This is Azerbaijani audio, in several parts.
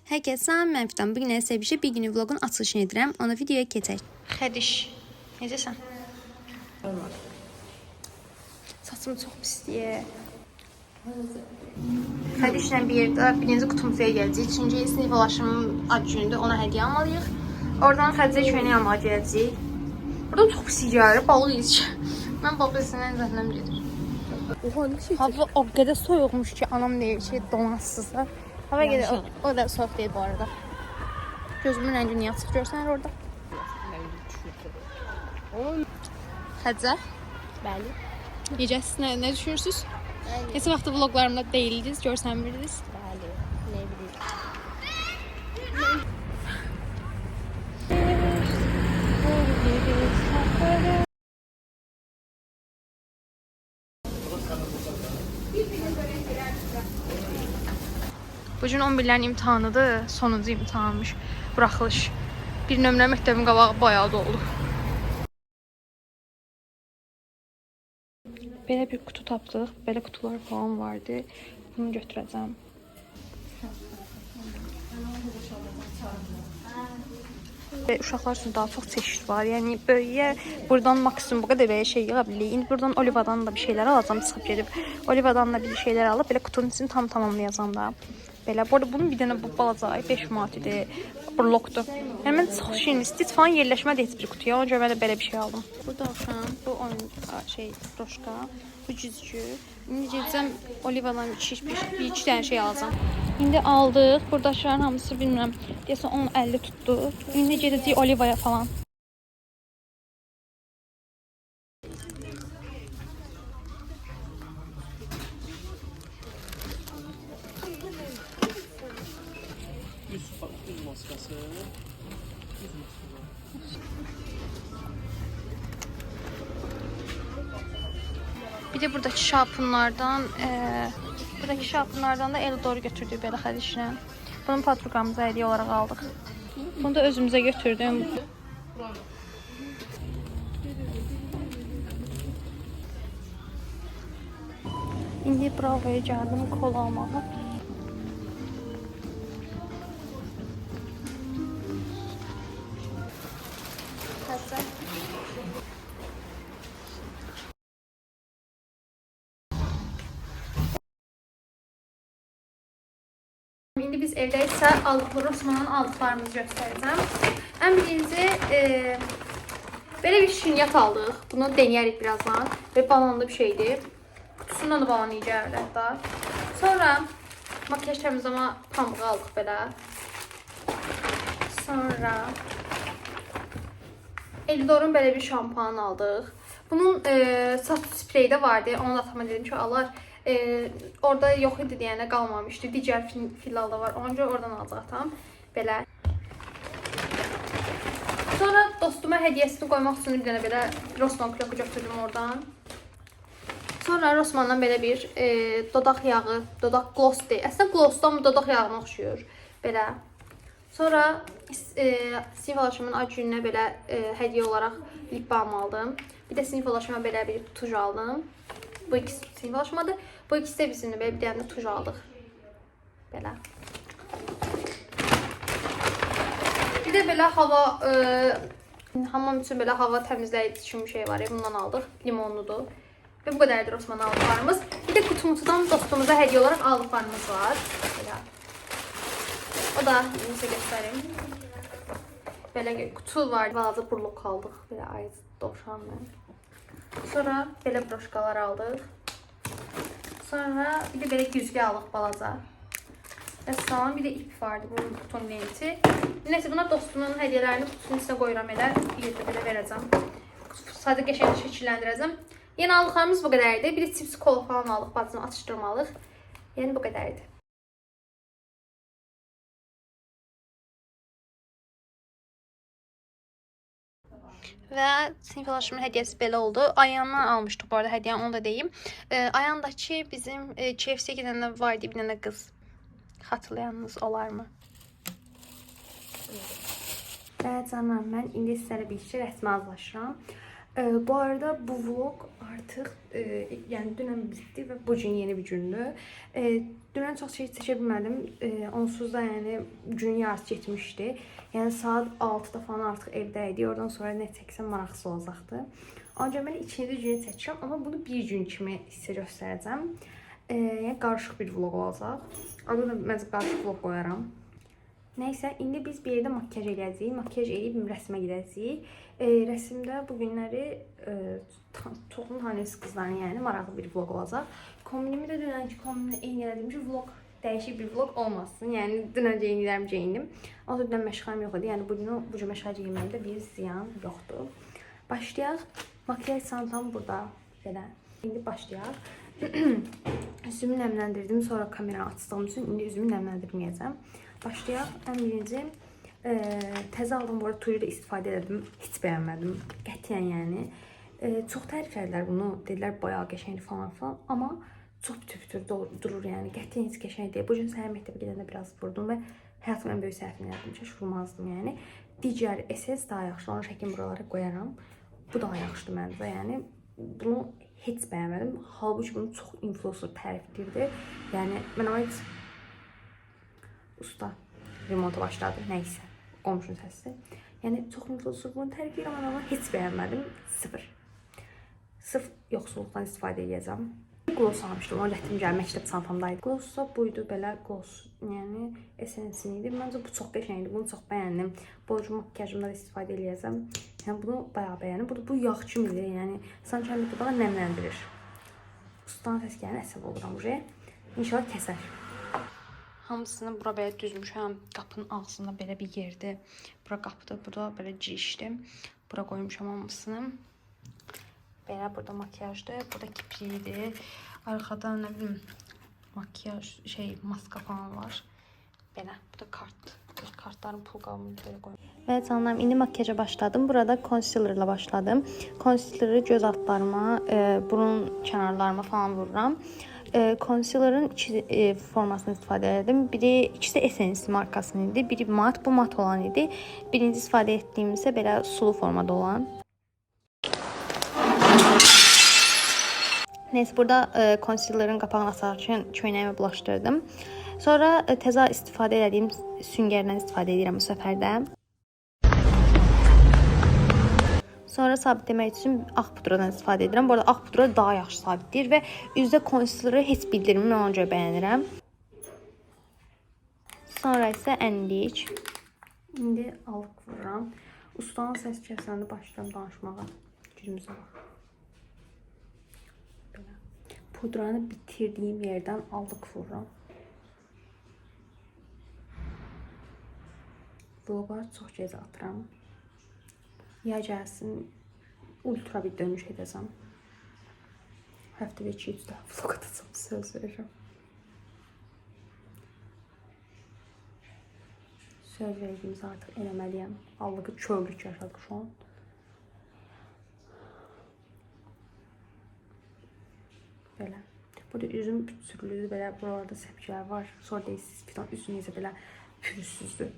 Herkese salam, mən Fidan. Bugün sevişə bir günü vlogun açılışını edirəm. Ona videoya keçək. Xədiş, necəsən? Normal. Saçım çox pisliyə. Xədişlə bir yerdə birinci kutumuza gələcəyik. Çünki sinif yoldaşımın ad günüdür, ona hədiyyə almalıyıq. Oradan Xədicə köynək almağa gələcəyik. Burada çox pis gəlir, balıq yiyəcək. Mən balıq yiyəsindən zəhləm gedir. Oha, ne şey? Hava o qədər soyuqmuş ki, anam deyir ki, donarsızlar. Hava gedir, o da soğuk değil bu arada. Gözümün rəngi niyə açıq görsən orada? Xədicə, Bəli. necəsiz, nə düşünürsünüz? Bəli. Neçə vaxtı vloglarımda deyildiniz, görsənmirdiniz. Bəli. Ne bileyim. Bu gün 11-lərin imtahanıdır, sonuncu imtahanmış, buraxılış. Bir nömrə məktəbin qabağı bayağı doldu. Belə bir kutu tapdıq, belə kutular falan vardı. Bunu götürəcəm. Uşaqlar üçün daha çox çeşid var. Yəni böyüyə buradan maksimum bu qədər belə şey yığa bilirik. İndi buradan Olivadan da bir şeylər alacağım, çıxıb gedib. Olivadan da bir şeylər alıb belə kutunun içini tam tamamlayacağam da. Belə. Bu arada bunun bir dənə bu balaca 5 manat idi. Burlokdur. Yəni mən çox şeyin stit falan yerləşmədi heç bir kutuya. Ona görə mən də belə bir şey aldım. Burada oxşan, bu oyun şey broşka, bu cüzgü. İndi gedəcəm Olivadan bir iki dənə şey alacağım. İndi aldıq. Buradakilərin hamısı bilmirəm. Deyəsən 10-50 tutdu. İndi gedəcəyik Olivaya falan. Bir de buradaki şampunlardan da Eldor'u götürdük belə Xədişlə. Bunun patrukamıza hediyə olaraq aldıq. Bunu da özümüzə götürdüm. İndi Bravo'ya gəldim kola almağa. İndi biz evdəysə Rosman'dan aldıqlarımızı göstərəcəm. Ən birinci belə bir şinyat aldıq. Bunu denəyərik birazdan. Və bananlı bir şeydir. Kutusundan da banan iyi gəlir hətta. Sonra makyaj təmizləmə pamuğu aldıq belə. Sonra Eldor'un belə bir şampuanı aldıq. Bunun saç spreyi də vardı. Onu da atama dedim ki alar. Orada yox idi deyənə qalmamışdı. Digər filalda var. Ona görə oradan alacaq tam. Belə. Sonra dostuma hədiyyəsini qoymaq üçün bir dənə belə Rossmann kloku götürdüm oradan. Sonra Rossmanndan belə bir dodaq yağı, dodaq gloss deyil. Əslində glossdan dodaq yağına oxşuyur. Belə. Sonra sinif yoldaşımın ad gününə belə hədiyyə olaraq lip balm aldım. Bir də sinif yoldaşıma belə bir tuj aldım. Bu ikisi sinif yoldaşımadır. Bu ikisi də bizimlə belə bir dənə tuj aldıq. Belə. Bir də belə hamam üçün belə hava təmizləyici üçün bir şey var. Bundan aldıq. Limonludur. Və bu qədərdir Rossmann aldıqlarımız. Bir də kutumuzudan dostumuza hədiyyə olaraq aldıqlarımız var. Belə. O da sizə göstərim. Belə kutu var. Balaca burluk aldıq. Belə ayız dovşanla. Sonra belə broşkalar aldıq. Sonra bir də belə güzgü aldıq balaca. Və salam bir də ip vardı. Bunun kutunun lenti. Neyse buna dostumun hədiyyələrini kutunun içine qoyuram elə. Yerdə belə verəcəm. Sadə qəşəng şəkilləndirəcəm. Yəni aldıqlarımız bu qədərdir. Bir də chips kola falan aldıq. Bacını atışdırmalıq. Yəni bu qədərdir. Və sinif yoldaşımın hədiyyəsi belə oldu. Ayandan almışdıq bu arada hədiyyəni, onu da deyim. Ayandakı bizim KFC-yə gedəndə var idi bir dənə qız. Xatırlayanınız olar mı? Və canım, mən indi sizlərə bir şey rəsmi hazırlaşıram. Bu arada bu vlog artıq yəni dünən bitdi və bu gün yeni bir gündür. Dünən çox şey çəkə bilmədim. Onsuz da yəni gün yarısı getmişdi. Yəni saat 6-da falan artıq evdə idi. Oradan sonra nə çəksəm maraqsız olacaqdı. Ancaq mən ikinci günü çəkəcəm, amma bunu bir gün kimi sizə göstərəcəm. Yəni qarışıq bir vlog olacaq. Adını da məncə qarışıq vlog qoyaram. Nəysə, indi biz bir yerdə makyaj edəcəyik. Makyaj edib rəsmə gedəcəyik. Rəsmdə bu günləri çoxunu tanıyırsınız qızların, yəni maraqlı bir vlog olacaq. Kombinimi də dünənki kombinimlə eyni elədim ki, vlog dəyişik bir vlog olmasın. Yəni dünən geyinirəm geyindim. O dünən məşğələm yox idi. Yəni bu gün məşğəl geyinməkdə bir ziyan yoxdur. Başlayaq. Makyaj çantam burada belə. İndi başlayaq. Üzümü nəmləndirdim, sonra kameranı açdığım üçün indi üzümü nəmləndirməyəcəm. Başlayaq. Ən birinci təzə aldım, bu arada tuyu da istifadə edim. Heç bəyənmədim. Qətiyyən yəni. Çox tərif edilər bunu. Dedilər bayağı qəşəngdir falan falan. Amma çox bütöv durur yəni. Qətiyyən heç qəşəng deyil. Bu gün səhər məktəbə gedəndə biraz vurdum və həyatımın ən böyük səhvini yapdım. Heç vurmazdım yəni. Digər SS daha yaxşı. Onu şəkil buralara qoyaram. Bu daha yaxşıdır məncə. Yəni bunu heç bəyənmədim. Halbuki bunu çox influencer tərif edirdi. Yəni mən ait usta remonta başladı. Nəysə. Qonşunun səsi. Yəni çox influencer bunu tərif edir, amma heç bəyənmədim. Sıfır. Sırf yoxsulluqdan istifadə edəcəm. Gloss almışdım. Onu gətirim gəl məktəb çantamdaydı. Gloss da buydu belə gloss. Yəni esensin idi. Məncə bu çox qəşəngdir. Bunu çox bəyəndim. Boyunca makyajımda da istifadə edəcəm. Yəni bunu bayağı bəyəndim. Bu yağ kimidir. Yəni sanki həm də bana nəmləndirir. Ustanın səs gələn əsəb oluram buraya. İnşallah kəsər. Hamısını bura belə düzmüşəm. Qapının ağzında belə bir yerdir. Bura qapıdır. Bu da belə girişdir. Bura qoymuşam hamısını. Belə burada makyajdır. Burada kipriyidir. Arxada nə bilim makyaj maska falan var. Belə. Bu da kart. Kartların pul qabını belə qoyum. Və canlarım, indi makyaja başladım. Burada concealerla başladım. Concealerı göz altlarıma, burun kənarlarıma falan vururam. Concealer'ın iki formasını istifadə edim. İkisi Essence markasının idi. Biri mat, bu mat olan idi. Birinci istifadə etdiyim isə belə sulu formada olan. Neyse, burada concealer'ın qapağını açarkən köynəyimi bulaşdırdım. Sonra təzə istifadə etdiyim süngərdən istifadə edirəm bu səfərdə. Sonra sabitləmək üçün ağ pudradan istifadə edirəm. Bu arada ağ pudra daha yaxşı sabitləyir və üzdə concealer'ı heç bildirmir, ona görə bəyənirəm. Sonra isə ənlik. İndi alıq vururam. Ustanın səs kəsəndə başlayıram danışmağa. Gücümüzə bax. Pudranı bitirdiyim yerdən alıq vururam. Vloga çox gec atıram. Ya gəlsin, ultra bir dönüş edəcəm. Həftədə 2-3 dəfə vlog atacam, söz verirəm. Söz verdiyimiz artıq eləməliyəm. Allığı körlük yaşadıq şu an. Belə. Burada üzüm sürülüdür, belə buralarda səpkilər var. Sonra deyirsiniz filan, üzüm necə belə pürüzsüzdür.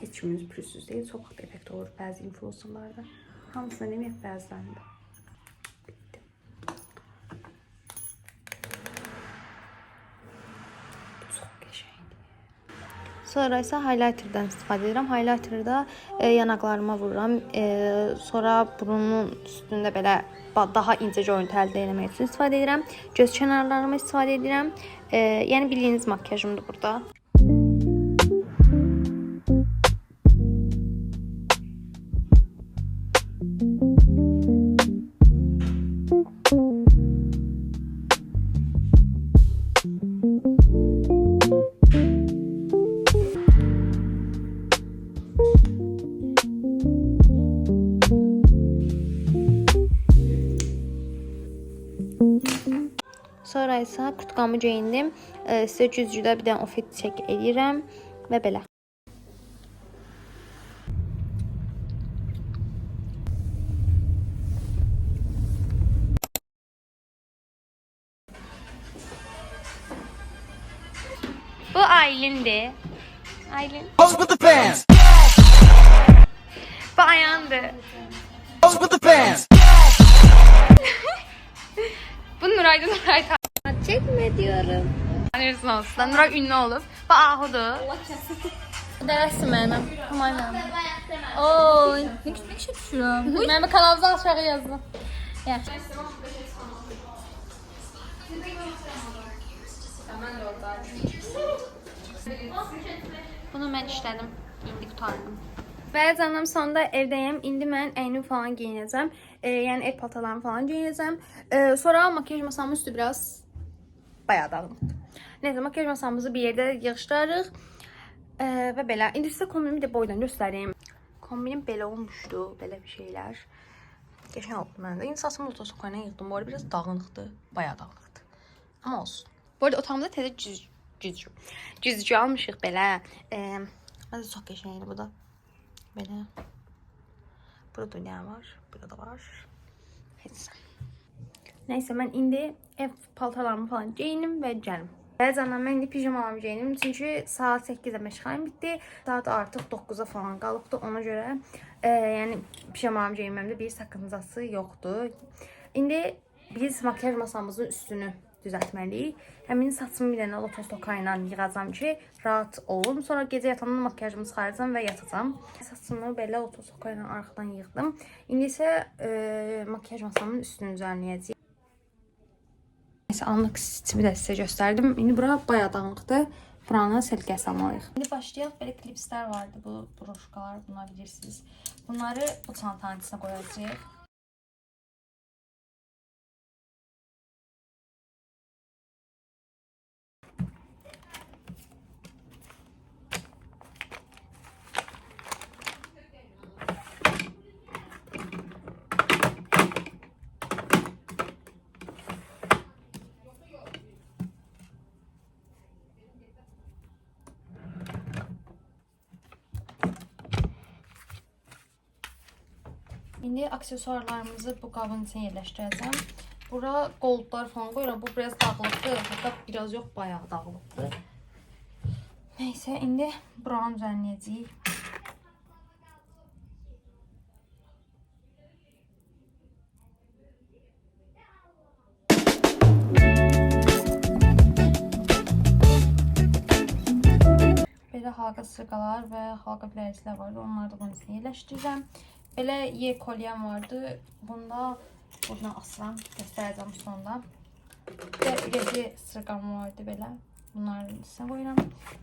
Heç kimimiz pürüzsüz deyil. Çox vaxt effekt olur bəzi influencerlarda. Hamısına deməyək, bəzilərində. Bitti. Bu çox qəşəngdir. Sonra isə highlighter'dan istifadə edirəm. Highlighter'da yanaqlarıma vururam. Sonra burunun üstündə belə daha incə görüntü əldə etmək üçün istifadə edirəm. Göz kənarlarıma istifadə edirəm. Yəni bildiyiniz makyajımdır burada. Sonra isə kutqamı geyindim. Sizə güzgüdə bir dənə ofit çək edirəm və belə. Bu Aylin'dir. Aylin. Pose with the fans. Bu Ayan'dır. Pose with the fans. Bu Nuray'da Nuray Çekme diyorum. tanıyorsun olsun. Nuray ünlü olub. Bax Ahudu. Dərəsi mənim. Tamam mənim. Oy, ne küçük düşürəm. Mənim kanalımıza aşağı yazdım. Yaxşı. Bunu mən işlədim. İndi qutardım. Bəli canım, sonunda evdəyəm. İndi mən əynim falan giyinəcəm. Yəni ev paltarlarımı falan giyinəcəm. Sonra makyaj masamın üstü biraz bayağı dağınıqdır. Neyse, makyaj masamızı bir yerdə yığışdırırıq. Və belə. İndi sizə kombinimi də boydan göstəreyim. Kombinim belə olmuşdu. Belə bir şeylər. Geçen oldu məndə. İndi saçımı otosokayla yığdım. Bu arada biraz dağınıqdır. Bayağı dağınıqdır. Amma olsun. Bu arada otağımda təzə cüzcü almışıq belə. Məndə çox qəşəngdir bu da. Belə. Burada nə var? Burada da var. Heç. Neyse, mən indi ev paltarlarımı falan geyinim və gəlim. Bəli canım, mən indi pijamalarımı geyinim. Çünki saat 8-də məşğalim bitdi. Saat artıq 9-a falan qalıbdı. Ona görə yəni pijamalarımı geyinməmdə bir sakıncası yoxdur. İndi biz makyaj masamızın üstünü düzəltməliyik. Həmin saçımı bir dənə lotos tokayla yığacam ki, rahat olum. Sonra gecə yatandan makyajımı çıxaracam və yatacam. Saçımı belə lotos tokayla arxadan yığdım. İndi isə makyaj masamın üstünü düzənləyəcəyik. Neyse, anlıq sistemi də sizə göstərdim. İndi bura bayağı dağınıqdır. Buranı səliqəyə salmalıyıq. İndi başlayaq. Belə klipslər vardı. Bu broşkalar, bunlar bilirsiniz. Bunları bu çantanın içine qoyacağıq. İndi aksesuarlarımızı bu qabın içine yerləşdirəcəm. Bura goldlar falan qoyuram. Bu biraz dağılıqdır. Hatta biraz yox, bayağı dağılıqdır. Neyse, indi buranı düzənləyəcəyik. Belə halqa sırqalar və halqa biləriklər vardı. Onları da bunun içine yerləşdirəcəm. Belə Y kolyem vardı. Bunda buradan asıram. Göstərəcəm sonda. Və ürəkli sırqam vardı belə. Bunların içine qoyuram.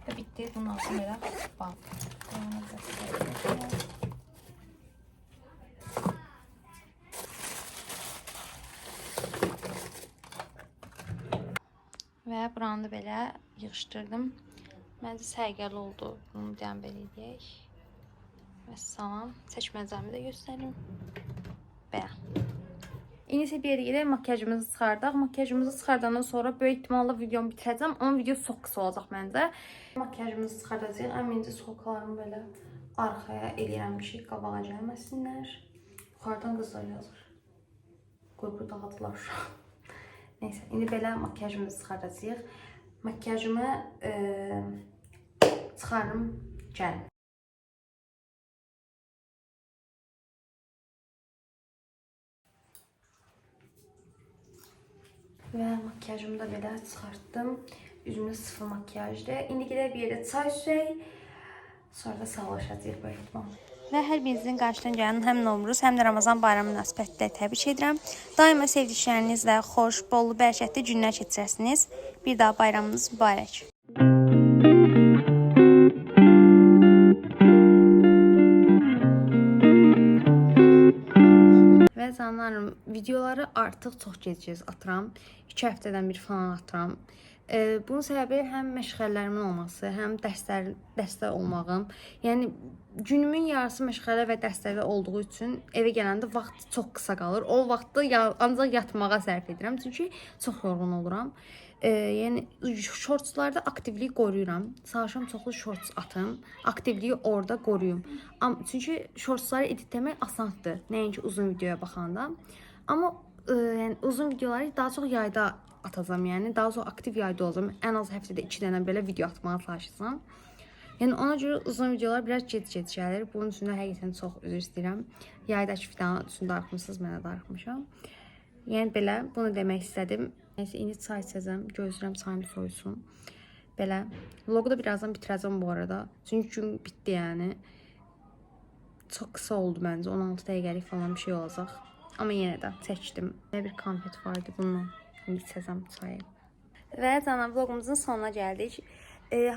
Və bitdi. Bunun altı belə bağlı. Və buranı da belə yığışdırdım. Məncə sərgəli oldu. Bunu deyən belə edək. Vəssalam. Seçməcəmi də göstərim. Belə. İndi isə bir yerə makyajımızı çıxardaq. Makyajımızı çıxardandan sonra böyük ehtimalla videomu bitirəcəm. Onun videosu çox qısa olacaq məncə. Makyajımızı çıxardacağıq. Əminci solkalarımı belə arxaya eləyirəm ki, qabağa gəlməsinlər. Yuxarıdan qızlar yazır. Qurqu dağıdılar şu an. Neyse, indi belə makyajımızı çıxardacağıq. Makyajımı çıxarım, gəlim. Və makyajımı da belə çıxartdım. Üzümdə sıfır makyajdır. İndi gedək bir yerdə çay içək. Sonra da sağlaşacağıq böyük ehtimal. Və hər birinizin qarşıdan gələn həm Novruz, həm də Ramazan bayramı münasibətilə təbrik edirəm. Daima sevdiklərinizlə xoş, bollu, bərəkətli günlər keçirəsiniz. Bir daha bayramınız mübarək. Və canlarım, videoları artıq çox gec atıram. 2 həftədən bir falan atıram. Bunun səbəbi həm məşğələlərimin olması, həm dərsdə olmağım. Yəni günümün yarısı məşğələ və dərslərdə olduğu üçün evə gələndə vaxt çox qısa qalır. O vaxtı ancaq yatmağa sərf edirəm, çünki çox yorğun oluram. Yəni shortslarda aktivliyi qoruyuram. Çalışıram çoxlu shorts atım, aktivliyi orada qoruyum. Çünki shortsları editləmək asandır, nəinki uzun videoya baxanda. Amma yəni uzun videoları daha çox yayda atacağım, yəni daha çox aktiv yayda olacağım. Ən az həftədə 2 dənə belə video atmağa çalışacağam. Yəni ona görə uzun videolar biraz gec gəlir. Bunun üçün də həqiqətən çox üzr istəyirəm. Yaydakı videonun üçün darıxmısınız, mənə darıxmışam. Yəni belə bunu demək istədim. Nəysə indi çay içəcəm. Gözləyirəm çayım soyusun. Belə vlogu da birazdan bitirəcəm bu arada. Çünki gün bitdi yəni. Çox qısa oldu məncə. 16 dəqiqəlik falan bir şey olacaq. Amma yenə də çəkdim. Nə bir konfet vardı bununla. İndi içəcəm çayı. Və canım vlogumuzun sonuna gəldik.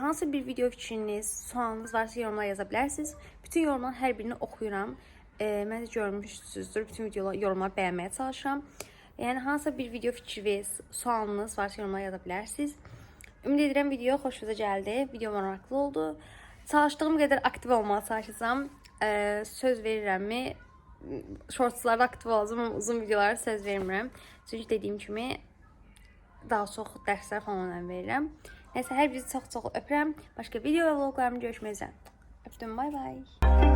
Hansı bir video fikriniz, sualınız varsa yorumlara yaza bilərsiniz. Bütün yorumların hər birini oxuyuram. Məncə görmüşsünüzdür. Bütün yorumları bəyənməyə çalışıram. Yəni hansısa bir video fikriniz, sualınız varsa yorumlara yaza bilərsiniz. Ümid edirəm video xoşunuza gəldi. Video maraqlı oldu. Çalışdığım qədər aktiv olmağa çalışacağam. Söz verirəmmi? Shortslarda aktiv olacağım amma uzun videolara söz vermirəm. Çünki dediyim kimi daha çox dərslər falan önəm verirəm. Nəysə hər birinizi çox-çox öpürəm. Başqa video və vloglarımı görüşmək üzrə. Öpdüm, bay bay.